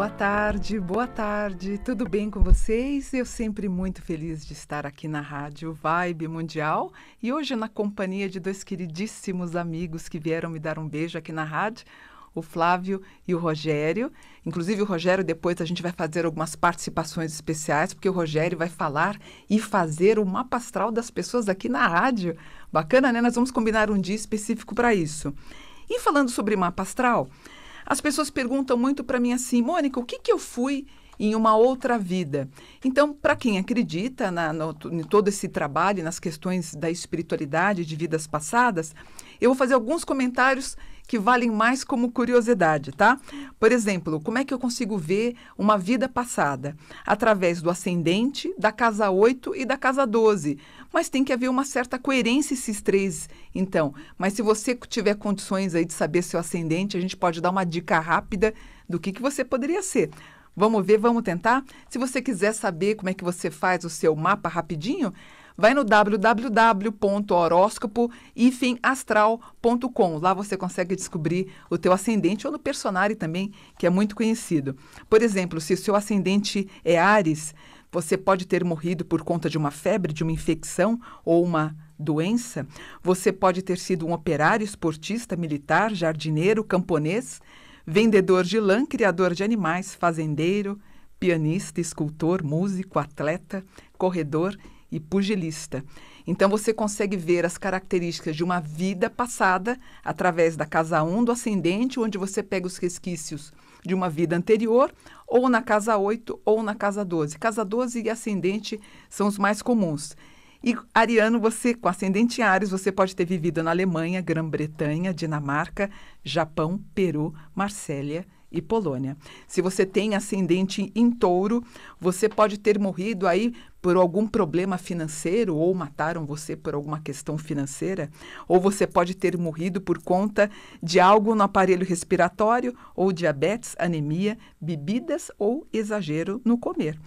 boa tarde, tudo bem com vocês? Eu sempre muito feliz de estar aqui na Rádio Vibe Mundial e hoje na companhia de dois queridíssimos amigos que vieram me dar um beijo aqui na rádio, o Flávio e o Rogério. Inclusive o Rogério, depois a gente vai fazer algumas participações especiais, porque o Rogério vai falar e fazer o mapa astral das pessoas aqui na rádio. Bacana, né? Nós vamos combinar um dia específico para isso. E falando sobre mapa astral, as pessoas perguntam muito para mim assim, Mônica, o que eu fui em uma outra vida? Então, para quem acredita em todo esse trabalho, nas questões da espiritualidade de vidas passadas, eu vou fazer alguns comentários que valem mais como curiosidade, tá? Por exemplo, como é que eu consigo ver uma vida passada? Através do ascendente, da casa 8 e da casa 12. Mas tem que haver uma certa coerência esses três, então. Mas se você tiver condições aí de saber seu ascendente, a gente pode dar uma dica rápida do que você poderia ser. Vamos ver, vamos tentar? Se você quiser saber como é que você faz o seu mapa rapidinho, vai no www.horoscopo-astral.com. Lá você consegue descobrir o teu ascendente ou no Personare também, que é muito conhecido. Por exemplo, se o seu ascendente é Áries, você pode ter morrido por conta de uma febre, de uma infecção ou uma doença. Você pode ter sido um operário, esportista, militar, jardineiro, camponês, vendedor de lã, criador de animais, fazendeiro, pianista, escultor, músico, atleta, corredor e pugilista. Então, você consegue ver as características de uma vida passada através da casa 1 do ascendente, onde você pega os resquícios de uma vida anterior, ou na casa 8 ou na casa 12. Casa 12 e ascendente são os mais comuns. E ariano, você, com ascendente em Áries, você pode ter vivido na Alemanha, Grã-Bretanha, Dinamarca, Japão, Peru, Marsella e Polônia. Se você tem ascendente em Touro, você pode ter morrido aí por algum problema financeiro ou mataram você por alguma questão financeira, ou você pode ter morrido por conta de algo no aparelho respiratório, ou diabetes, anemia, bebidas ou exagero no comer.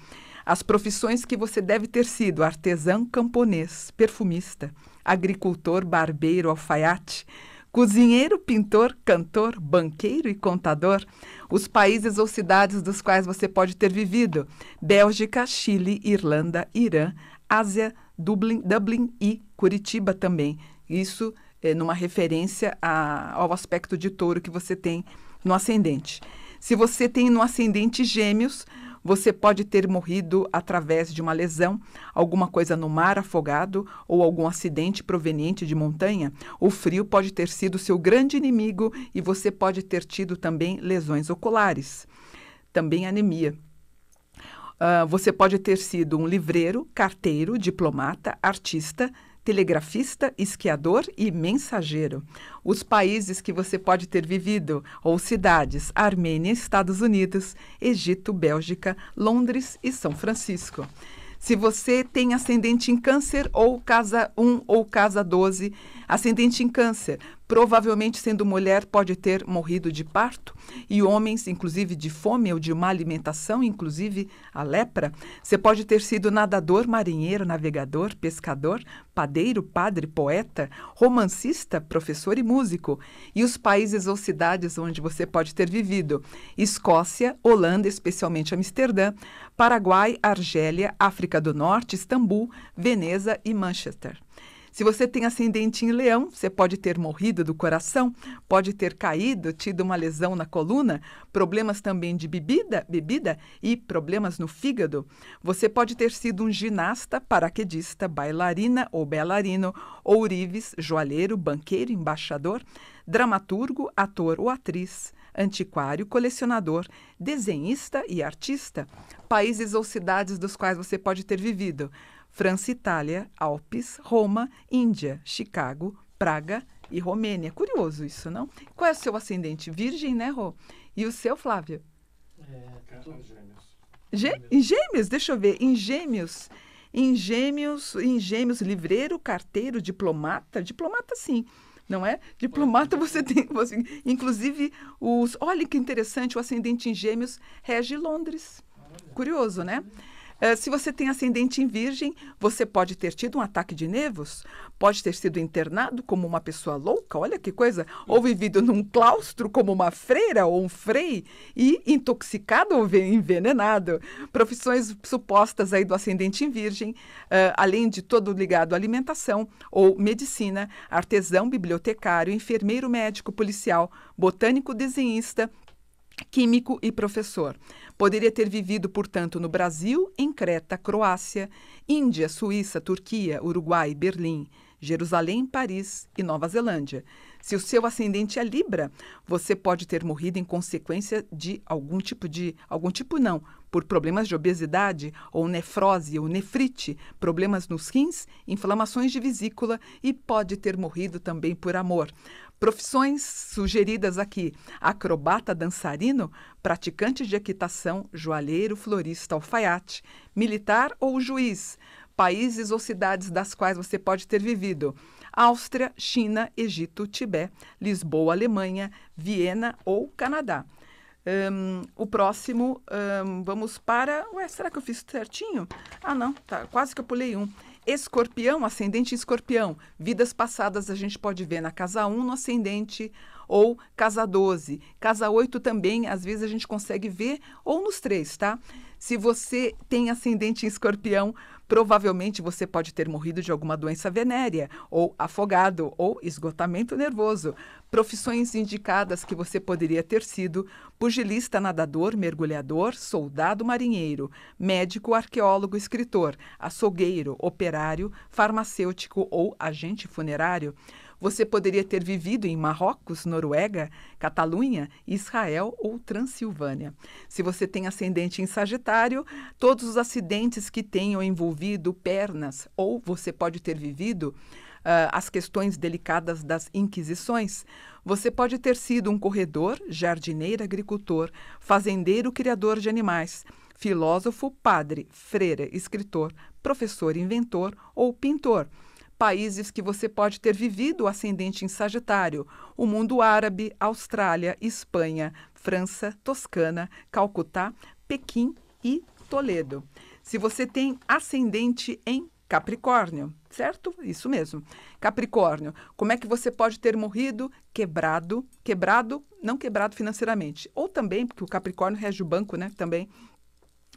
As profissões que você deve ter sido: artesão, camponês, perfumista, agricultor, barbeiro, alfaiate, cozinheiro, pintor, cantor, banqueiro e contador. Os países ou cidades dos quais você pode ter vivido: Bélgica, Chile, Irlanda, Irã, Ásia, Dublin e Curitiba também. Isso é numa referência ao aspecto de touro que você tem no ascendente. Se você tem no ascendente Gêmeos, você pode ter morrido através de uma lesão, alguma coisa no mar afogado ou algum acidente proveniente de montanha. O frio pode ter sido seu grande inimigo e você pode ter tido também lesões oculares, também anemia. Você pode ter sido um livreiro, carteiro, diplomata, artista, telegrafista, esquiador e mensageiro. Os países que você pode ter vivido, ou cidades: Armênia, Estados Unidos, Egito, Bélgica, Londres e São Francisco. Se você tem ascendente em Câncer, ou casa 1 ou casa 12, ascendente em Câncer, provavelmente sendo mulher, pode ter morrido de parto, e homens, inclusive de fome ou de má alimentação, inclusive a lepra. Você pode ter sido nadador, marinheiro, navegador, pescador, padeiro, padre, poeta, romancista, professor e músico. E os países ou cidades onde você pode ter vivido: Escócia, Holanda, especialmente Amsterdã, Paraguai, Argélia, África do Norte, Istambul, Veneza e Manchester. Se você tem ascendente em Leão, você pode ter morrido do coração, pode ter caído, tido uma lesão na coluna, problemas também de bebida e problemas no fígado. Você pode ter sido um ginasta, paraquedista, bailarina ou bailarino, ourives, joalheiro, banqueiro, embaixador, dramaturgo, ator ou atriz, antiquário, colecionador, desenhista e artista. Países ou cidades dos quais você pode ter vivido: França, Itália, Alpes, Roma, Índia, Chicago, Praga e Romênia. Curioso isso, não? Qual é o seu ascendente? Virgem, né, Rô? E o seu, Flávio? Gêmeos. Em Gêmeos, deixa eu ver. Em Gêmeos, livreiro, carteiro, diplomata. Diplomata, sim. Não é? Diplomata você tem. Inclusive, olha que interessante, o ascendente em Gêmeos rege Londres. Curioso, né? Se você tem ascendente em Virgem, você pode ter tido um ataque de nervos, pode ter sido internado como uma pessoa louca, olha que coisa, ou vivido num claustro como uma freira ou um frei, e intoxicado ou envenenado. Profissões supostas aí do ascendente em Virgem, além de todo ligado à alimentação ou medicina, artesão, bibliotecário, enfermeiro, médico, policial, botânico, desenhista, químico e professor. Poderia ter vivido, portanto, no Brasil, em Creta, Croácia, Índia, Suíça, Turquia, Uruguai, Berlim, Jerusalém, Paris e Nova Zelândia. Se o seu ascendente é Libra, você pode ter morrido em consequência de algum tipo não, por problemas de obesidade ou nefrose ou nefrite, problemas nos rins, inflamações de vesícula e pode ter morrido também por amor. Profissões sugeridas aqui: acrobata, dançarino, praticante de equitação, joalheiro, florista, alfaiate, militar ou juiz. Países ou cidades das quais você pode ter vivido: Áustria, China, Egito, Tibete, Lisboa, Alemanha, Viena ou Canadá. O próximo, vamos para... será que eu fiz certinho? Ah, não, tá, quase que eu pulei um. Escorpião, ascendente Escorpião. Vidas passadas a gente pode ver na casa 1 no ascendente ou casa 12. Casa 8 também, às vezes a gente consegue ver, ou nos 3, tá? Se você tem ascendente em Escorpião, provavelmente você pode ter morrido de alguma doença venérea, ou afogado, ou esgotamento nervoso. Profissões indicadas que você poderia ter sido: pugilista, nadador, mergulhador, soldado, marinheiro, médico, arqueólogo, escritor, açougueiro, operário, farmacêutico ou agente funerário. Você poderia ter vivido em Marrocos, Noruega, Catalunha, Israel ou Transilvânia. Se você tem ascendente em Sagitário, todos os acidentes que tenham envolvido pernas, ou você pode ter vivido as questões delicadas das inquisições. Você pode ter sido um corredor, jardineiro, agricultor, fazendeiro, criador de animais, filósofo, padre, freira, escritor, professor, inventor ou pintor. Países que você pode ter vivido ascendente em Sagitário: o mundo árabe, Austrália, Espanha, França, Toscana, Calcutá, Pequim e Toledo. Se você tem ascendente em Capricórnio, certo? Isso mesmo. Capricórnio, como é que você pode ter morrido? Quebrado, não quebrado financeiramente, ou também, porque o Capricórnio rege o banco, né, também,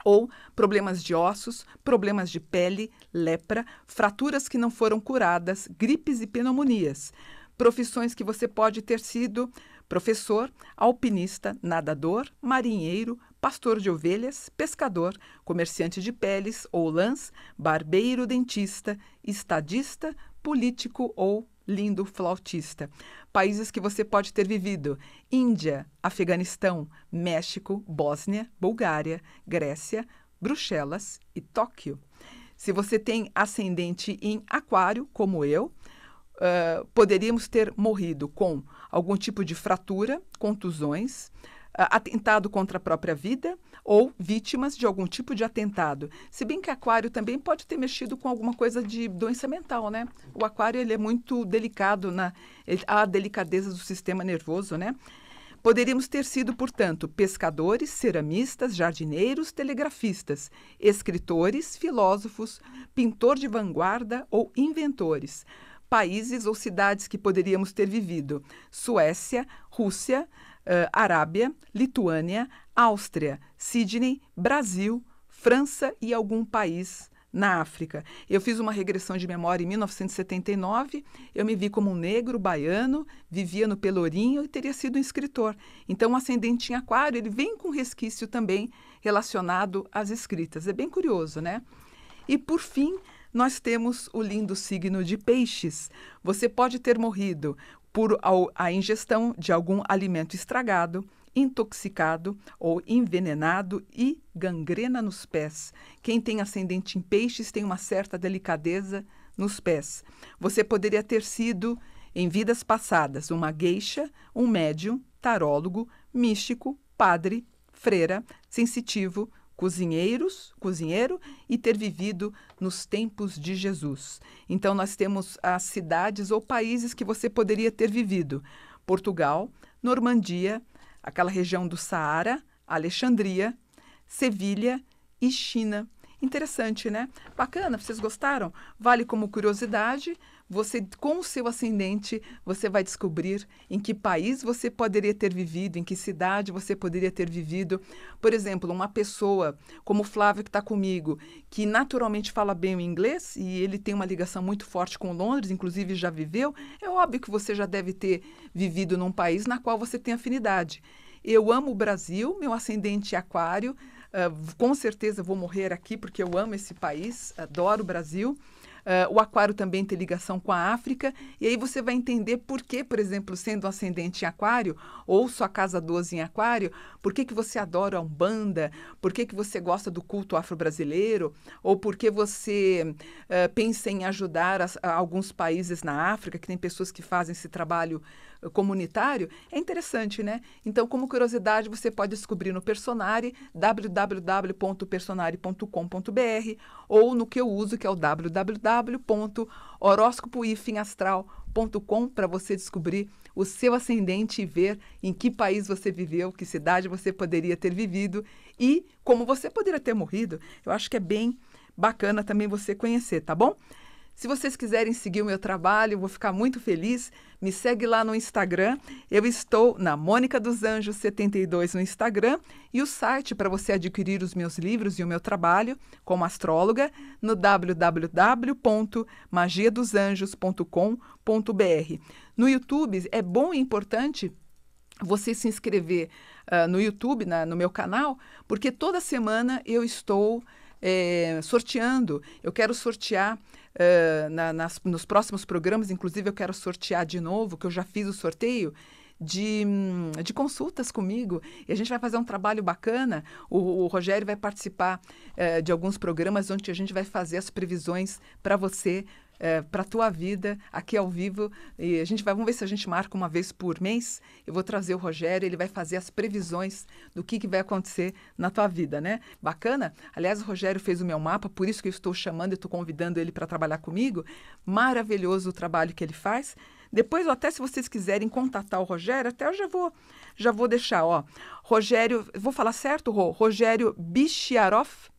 ou problemas de ossos, problemas de pele, lepra, fraturas que não foram curadas, gripes e pneumonias. Profissões que você pode ter sido: professor, alpinista, nadador, marinheiro, pastor de ovelhas, pescador, comerciante de peles ou lãs, barbeiro, dentista, estadista, político ou lindo flautista. Países que você pode ter vivido: Índia, Afeganistão, México, Bósnia, Bulgária, Grécia, Bruxelas e Tóquio. Se você tem ascendente em Aquário, como eu, poderíamos ter morrido com algum tipo de fratura, contusões, atentado contra a própria vida ou vítimas de algum tipo de atentado. Se bem que Aquário também pode ter mexido com alguma coisa de doença mental, né? O Aquário, ele é muito delicado, a delicadeza do sistema nervoso, né? Poderíamos ter sido, portanto, pescadores, ceramistas, jardineiros, telegrafistas, escritores, filósofos, pintor de vanguarda ou inventores. Países ou cidades que poderíamos ter vivido: Suécia, Rússia, Arábia, Lituânia, Áustria, Sydney, Brasil, França e algum país na África. Eu fiz uma regressão de memória em 1979, eu me vi como um negro baiano, vivia no Pelourinho e teria sido um escritor. Então, o ascendente em Aquário, ele vem com resquício também relacionado às escritas. É bem curioso, né? E, por fim, nós temos o lindo signo de Peixes. Você pode ter morrido por a ingestão de algum alimento estragado, intoxicado ou envenenado e gangrena nos pés. Quem tem ascendente em Peixes tem uma certa delicadeza nos pés. Você poderia ter sido, em vidas passadas, uma gueixa, um médium, tarólogo, místico, padre, freira, sensitivo, cozinheiro e ter vivido nos tempos de Jesus. Então, nós temos as cidades ou países que você poderia ter vivido: Portugal, Normandia, aquela região do Saara, Alexandria, Sevilha e China. Interessante, né? Bacana, vocês gostaram? Vale como curiosidade. Você, com o seu ascendente, você vai descobrir em que país você poderia ter vivido, em que cidade você poderia ter vivido. Por exemplo, uma pessoa como o Flávio que está comigo, que naturalmente fala bem o inglês e ele tem uma ligação muito forte com Londres, inclusive já viveu, é óbvio que você já deve ter vivido num país na qual você tem afinidade. Eu amo o Brasil, meu ascendente é aquário, com certeza vou morrer aqui porque eu amo esse país, adoro o Brasil. O aquário também tem ligação com a África, e aí você vai entender por que, por exemplo, sendo um ascendente em aquário, ou sua casa 12 em aquário, por que você adora a Umbanda, por que você gosta do culto afro-brasileiro, ou por que você pensa em ajudar a alguns países na África, que tem pessoas que fazem esse trabalho comunitário. É interessante, né? Então, como curiosidade, você pode descobrir no Personare, www.personare.com.br, ou no que eu uso, que é o www.horoscopoifemastral.com, para você descobrir o seu ascendente e ver em que país você viveu, que cidade você poderia ter vivido e como você poderia ter morrido. Eu acho que é bem bacana também você conhecer, tá bom? Se vocês quiserem seguir o meu trabalho, eu vou ficar muito feliz. Me segue lá no Instagram. Eu estou na Mônica dos Anjos 72 no Instagram e o site para você adquirir os meus livros e o meu trabalho como astróloga no www.magiadosanjos.com.br. No YouTube é bom e importante você se inscrever no YouTube, no meu canal, porque toda semana eu estou sorteando. Eu quero sortear nos próximos programas, inclusive eu quero sortear de novo, que eu já fiz o sorteio, de consultas comigo, e a gente vai fazer um trabalho bacana. O Rogério vai participar de alguns programas onde a gente vai fazer as previsões para você, para a tua vida, aqui ao vivo, e vamos ver se a gente marca uma vez por mês. Eu vou trazer o Rogério, ele vai fazer as previsões do que vai acontecer na tua vida, né? Bacana? Aliás, o Rogério fez o meu mapa, por isso que eu estou chamando e estou convidando ele para trabalhar comigo. Maravilhoso o trabalho que ele faz. Depois, até se vocês quiserem contatar o Rogério, até eu já vou deixar, ó. Rogério, vou falar certo, Rô? Rogério Bichiaroff?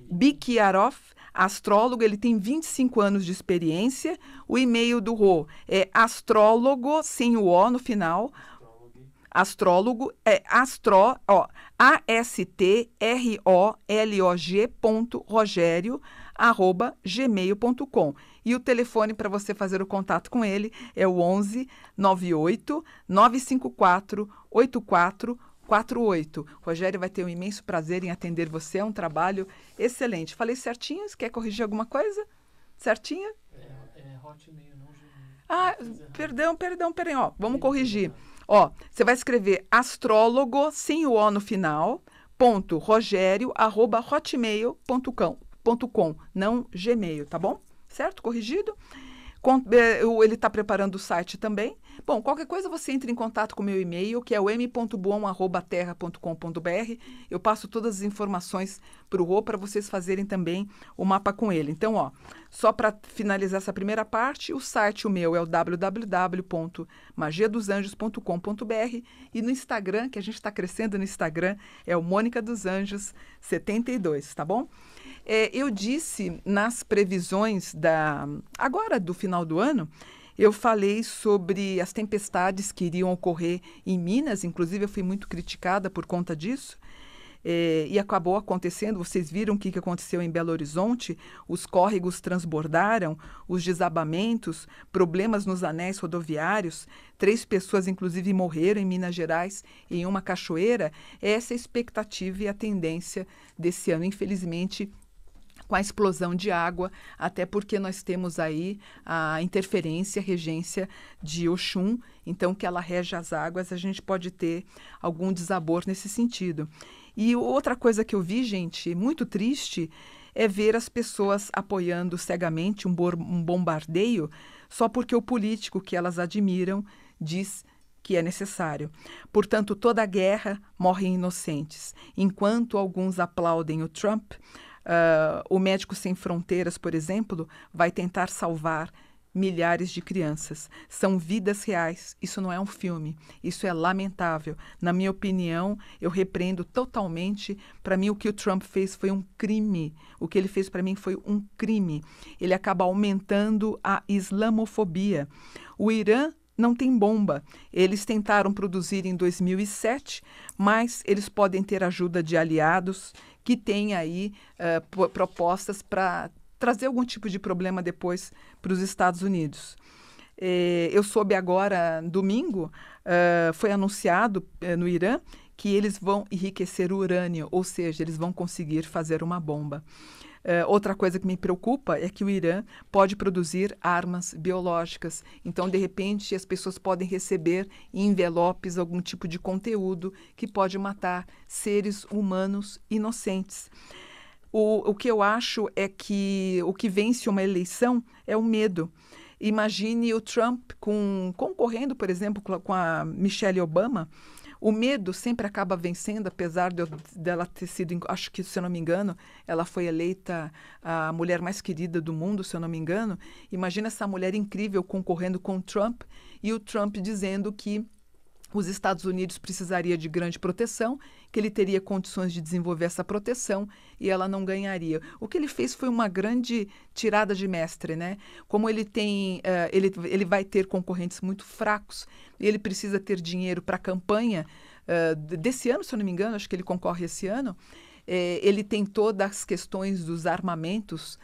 Bichiaroff, astrólogo, ele tem 25 anos de experiência. O e-mail do Rô é astrólogo, sem o O no final. Astrólogo é astrolog.rogério@gmail.com. E o telefone para você fazer o contato com ele é o 11 98 954 8448. Rogério vai ter um imenso prazer em atender você, é um trabalho excelente. Falei certinho? Você quer corrigir alguma coisa? Certinho? Hotmail, não Gmail. Perdão, ó, vamos corrigir. Ó, você vai escrever astrólogo, sem o O no final, .rogério@hotmail.com, não Gmail, tá bom? Certo? Corrigido? Ele está preparando o site também. Bom, qualquer coisa você entre em contato com o meu e-mail, que é o m.buon@terra.com.br. Eu passo todas as informações para o Rô, para vocês fazerem também o mapa com ele. Então, ó, só para finalizar essa primeira parte, o site, o meu, é o www.magiadosanjos.com.br, e no Instagram, que a gente está crescendo no Instagram, é o Mônica dos Anjos 72, tá bom? Eu disse nas previsões agora do final do ano, eu falei sobre as tempestades que iriam ocorrer em Minas, inclusive eu fui muito criticada por conta disso, e acabou acontecendo. Vocês viram o que aconteceu em Belo Horizonte? Os córregos transbordaram, os desabamentos, problemas nos anéis rodoviários, 3 pessoas inclusive morreram em Minas Gerais em uma cachoeira. Essa é a expectativa e a tendência desse ano, infelizmente, com a explosão de água, até porque nós temos aí a interferência, a regência de Oxum, então que ela rege as águas, a gente pode ter algum desabor nesse sentido. E outra coisa que eu vi, gente, muito triste, é ver as pessoas apoiando cegamente um bombardeio só porque o político que elas admiram diz que é necessário. Portanto, toda guerra morrem inocentes. Enquanto alguns aplaudem o Trump, o Médicos Sem Fronteiras, por exemplo, vai tentar salvar milhares de crianças. São vidas reais. Isso não é um filme. Isso é lamentável. Na minha opinião, eu repreendo totalmente. Para mim, o que o Trump fez foi um crime. O que ele fez para mim foi um crime. Ele acaba aumentando a islamofobia. O Irã não tem bomba. Eles tentaram produzir em 2007, mas eles podem ter ajuda de aliados que têm aí propostas para trazer algum tipo de problema depois para os Estados Unidos. Eu soube agora, domingo, foi anunciado no Irã que eles vão enriquecer o urânio, ou seja, eles vão conseguir fazer uma bomba. Outra coisa que me preocupa é que o Irã pode produzir armas biológicas. Então, de repente, as pessoas podem receber em envelopes algum tipo de conteúdo que pode matar seres humanos inocentes. O que eu acho é que o que vence uma eleição é o medo. Imagine o Trump concorrendo, por exemplo, com a Michelle Obama. O medo sempre acaba vencendo, apesar dela ter sido, acho que, se eu não me engano, ela foi eleita a mulher mais querida do mundo, se eu não me engano. Imagina essa mulher incrível concorrendo com o Trump e o Trump dizendo que os Estados Unidos precisaria de grande proteção, que ele teria condições de desenvolver essa proteção e ela não ganharia. O que ele fez foi uma grande tirada de mestre, né? Como ele tem, ele vai ter concorrentes muito fracos, ele precisa ter dinheiro para a campanha desse ano, se eu não me engano, acho que ele concorre esse ano. Ele tem todas as questões dos armamentos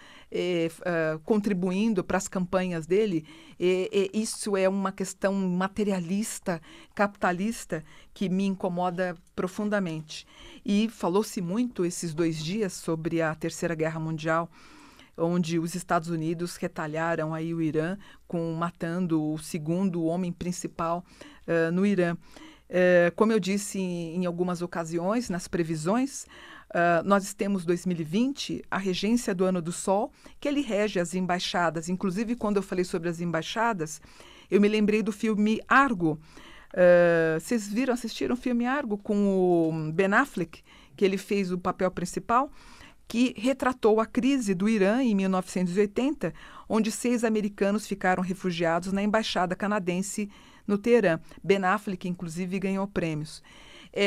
contribuindo para as campanhas dele. Isso é uma questão materialista, capitalista, que me incomoda profundamente. E falou-se muito esses 2 dias sobre a Terceira Guerra Mundial, onde os Estados Unidos retalharam aí o Irã, matando o segundo homem principal no Irã. Como eu disse em algumas ocasiões, nas previsões, nós temos 2020, a regência do Ano do Sol, que ele rege as embaixadas. Inclusive, quando eu falei sobre as embaixadas, eu me lembrei do filme Argo. Vocês assistiram o filme Argo com o Ben Affleck, que ele fez o papel principal, que retratou a crise do Irã em 1980, onde 6 americanos ficaram refugiados na embaixada canadense no Teherã. Ben Affleck, inclusive, ganhou prêmios.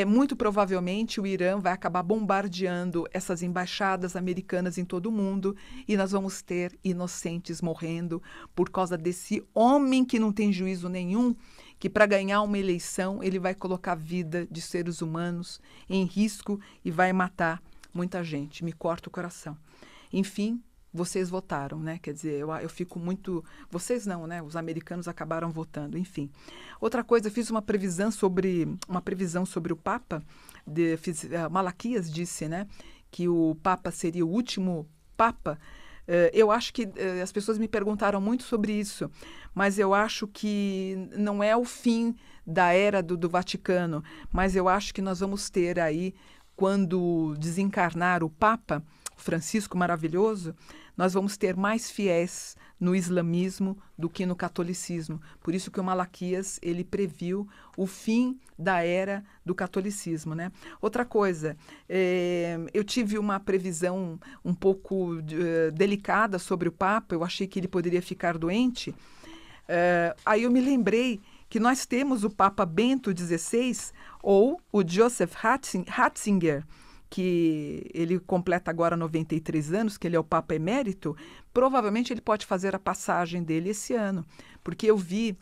Muito provavelmente o Irã vai acabar bombardeando essas embaixadas americanas em todo o mundo e nós vamos ter inocentes morrendo por causa desse homem que não tem juízo nenhum, que para ganhar uma eleição ele vai colocar a vida de seres humanos em risco e vai matar muita gente. Me corta o coração. Enfim, vocês votaram, né? Quer dizer, eu fico muito... Vocês não, né? Os americanos acabaram votando, enfim. Outra coisa, eu fiz uma previsão sobre o Papa. Malaquias disse, né? Que o Papa seria o último Papa. Eu acho que as pessoas me perguntaram muito sobre isso, mas eu acho que não é o fim da era do Vaticano, mas eu acho que nós vamos ter aí, quando desencarnar o Papa Francisco maravilhoso, nós vamos ter mais fiéis no islamismo do que no catolicismo. Por isso que o Malaquias, ele previu o fim da era do catolicismo, né? Outra coisa, eu tive uma previsão um pouco delicada sobre o Papa, eu achei que ele poderia ficar doente. Aí eu me lembrei que nós temos o Papa Bento XVI, ou o Joseph Ratzinger, que ele completa agora 93 anos, que ele é o Papa Emérito. Provavelmente ele pode fazer a passagem dele esse ano, porque eu vi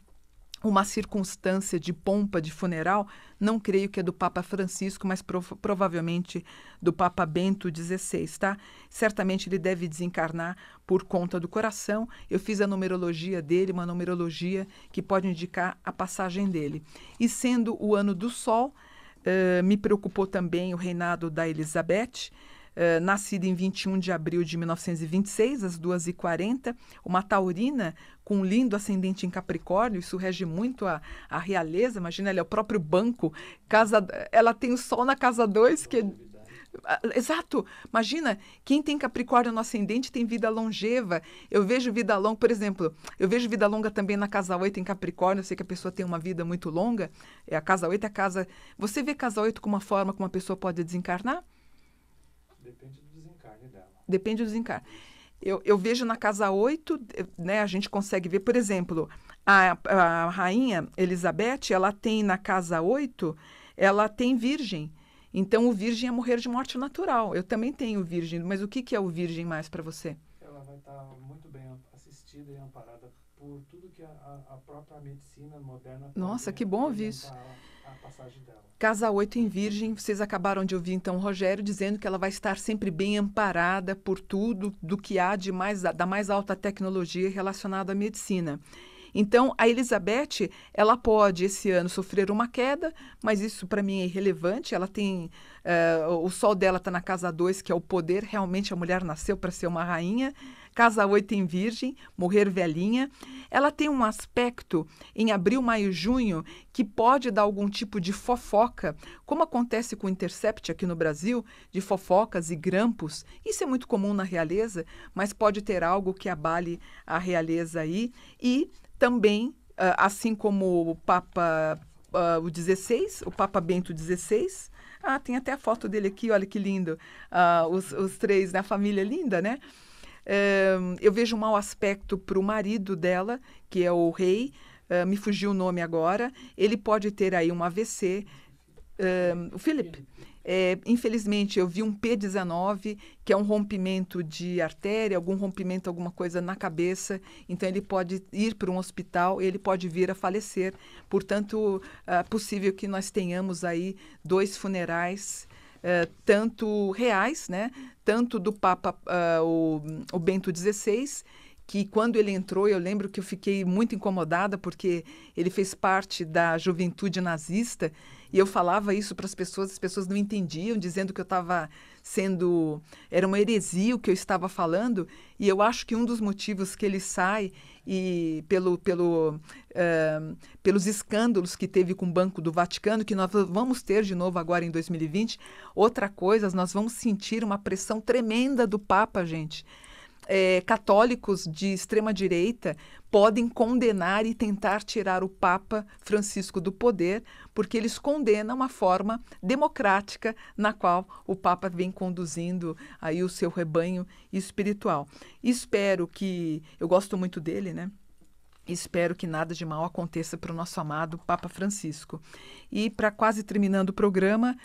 uma circunstância de pompa de funeral, não creio que é do Papa Francisco, mas provavelmente do Papa Bento XVI, tá? Certamente ele deve desencarnar por conta do coração. Eu fiz a numerologia dele, uma numerologia que pode indicar a passagem dele. E sendo o ano do Sol, me preocupou também o reinado da Elizabeth, nascida em 21 de abril de 1926, às 2h40, uma taurina com um lindo ascendente em Capricórnio. Isso rege muito a realeza. Imagina, ela é o próprio banco. Ela tem o Sol na casa 2, que é... Exato. Imagina, quem tem Capricórnio no ascendente tem vida longeva. Eu vejo vida longa, por exemplo, eu vejo vida longa também na casa 8 em Capricórnio. Eu sei que a pessoa tem uma vida muito longa. A casa 8 é a casa... Você vê casa 8 como uma forma como uma pessoa pode desencarnar? Depende do desencarne dela. Depende do desencarne. Eu vejo na casa 8, né, a gente consegue ver, por exemplo, a rainha Elizabeth, ela tem na casa 8, ela tem virgem. Então, o virgem é morrer de morte natural. Eu também tenho virgem, mas o que é o virgem mais para você? Ela vai estar muito bem assistida e amparada por tudo que a própria medicina moderna Nossa, pode que bom ouvir isso. orientar a passagem dela. Casa 8 em Virgem, vocês acabaram de ouvir então o Rogério dizendo que ela vai estar sempre bem amparada por tudo do que há de da mais alta tecnologia relacionada à medicina. Então, a Elizabeth, ela pode esse ano sofrer uma queda, mas isso para mim é irrelevante. Ela tem, o sol dela está na casa 2, que é o poder. Realmente a mulher nasceu para ser uma rainha. Casa 8 em Virgem, morrer velhinha. Ela tem um aspecto em abril, maio, junho, que pode dar algum tipo de fofoca, como acontece com o Intercept aqui no Brasil, de fofocas e grampos. Isso é muito comum na realeza, mas pode ter algo que abale a realeza aí. E também, assim como o Papa o 16, o Papa Bento XVI, tem até a foto dele aqui, olha que lindo, os três, né? A família linda, né? Eu vejo um mau aspecto para o marido dela, que é o rei, me fugiu o nome agora, ele pode ter aí um AVC, o Philip. Infelizmente, eu vi um P19, que é um rompimento de artéria, algum rompimento, alguma coisa na cabeça. Então, ele pode ir para um hospital, ele pode vir a falecer. Portanto, é possível que nós tenhamos aí 2 funerais, tanto reais, né? Tanto do Papa, o Bento XVI, que quando ele entrou, eu lembro que eu fiquei muito incomodada, porque ele fez parte da juventude nazista, e eu falava isso para as pessoas não entendiam, dizendo que eu estava era uma heresia o que eu estava falando, e eu acho que um dos motivos que ele sai, e pelos escândalos que teve com o Banco do Vaticano, que nós vamos ter de novo agora em 2020, outra coisa, nós vamos sentir uma pressão tremenda do Papa, gente. Católicos de extrema-direita podem condenar e tentar tirar o Papa Francisco do poder, porque eles condenam a forma democrática na qual o Papa vem conduzindo aí o seu rebanho espiritual. Espero que... Eu gosto muito dele, né? Espero que nada de mal aconteça para o nosso amado Papa Francisco. E para quase terminando o programa...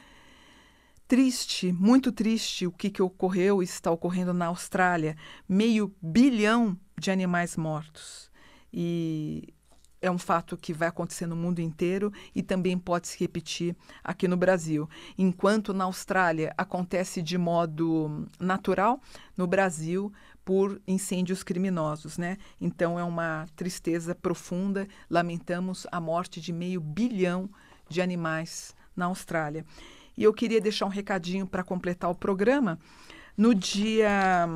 Triste, muito triste o que ocorreu e está ocorrendo na Austrália. 500 milhões de animais mortos. E é um fato que vai acontecer no mundo inteiro e também pode se repetir aqui no Brasil. Enquanto na Austrália acontece de modo natural, no Brasil, por incêndios criminosos, né? Então é uma tristeza profunda. Lamentamos a morte de 500 milhões de animais na Austrália. E eu queria deixar um recadinho para completar o programa. No dia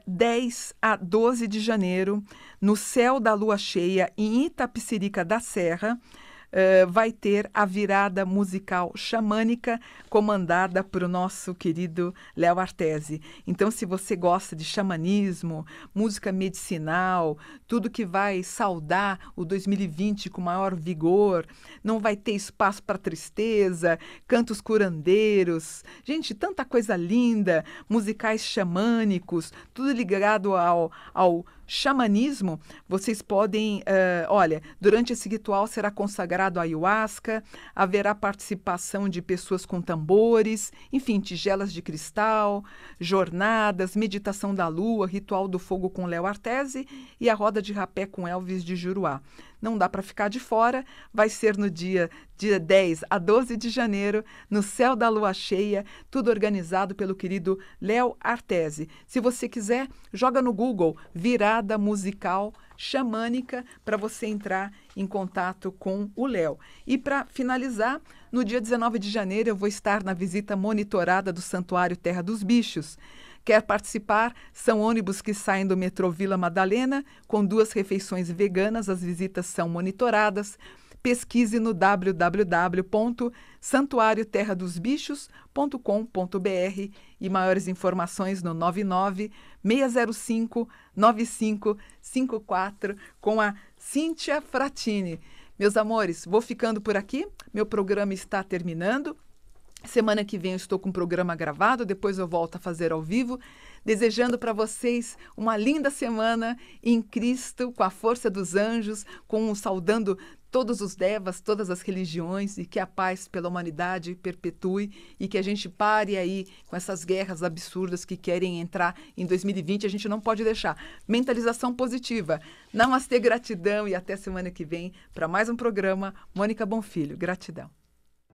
10 a 12 de janeiro, no céu da lua cheia, em Itapecerica da Serra, vai ter a virada musical xamânica comandada por o nosso querido Léo Artesi. Então, se você gosta de xamanismo, música medicinal, tudo que vai saudar o 2020 com maior vigor, não vai ter espaço para tristeza, cantos curandeiros, gente, tanta coisa linda, musicais xamânicos, tudo ligado ao xamanismo, vocês podem, olha, durante esse ritual será consagrado a ayahuasca, haverá participação de pessoas com tambores, enfim, tigelas de cristal, jornadas, meditação da lua, ritual do fogo com Léo Artesi e a roda de rapé com Elvis de Juruá. Não dá para ficar de fora, vai ser no dia 10 a 12 de janeiro, no céu da lua cheia, tudo organizado pelo querido Léo Artesi. Se você quiser, joga no Google, virada musical xamânica, para você entrar em contato com o Léo. E para finalizar, no dia 19 de janeiro eu vou estar na visita monitorada do Santuário Terra dos Bichos. Quer participar? São ônibus que saem do metrô Vila Madalena, com 2 refeições veganas, as visitas são monitoradas. Pesquise no www.santuarioterradosbichos.com.br e maiores informações no 99-605-9554 com a Cíntia Fratini. Meus amores, vou ficando por aqui, meu programa está terminando. Semana que vem eu estou com um programa gravado, depois eu volto a fazer ao vivo, desejando para vocês uma linda semana em Cristo, com a força dos anjos, saudando todos os devas, todas as religiões, e que a paz pela humanidade perpetue e que a gente pare aí com essas guerras absurdas que querem entrar em 2020, a gente não pode deixar. Mentalização positiva. Namastê, gratidão e até semana que vem para mais um programa. Mônica Bonfilho, gratidão.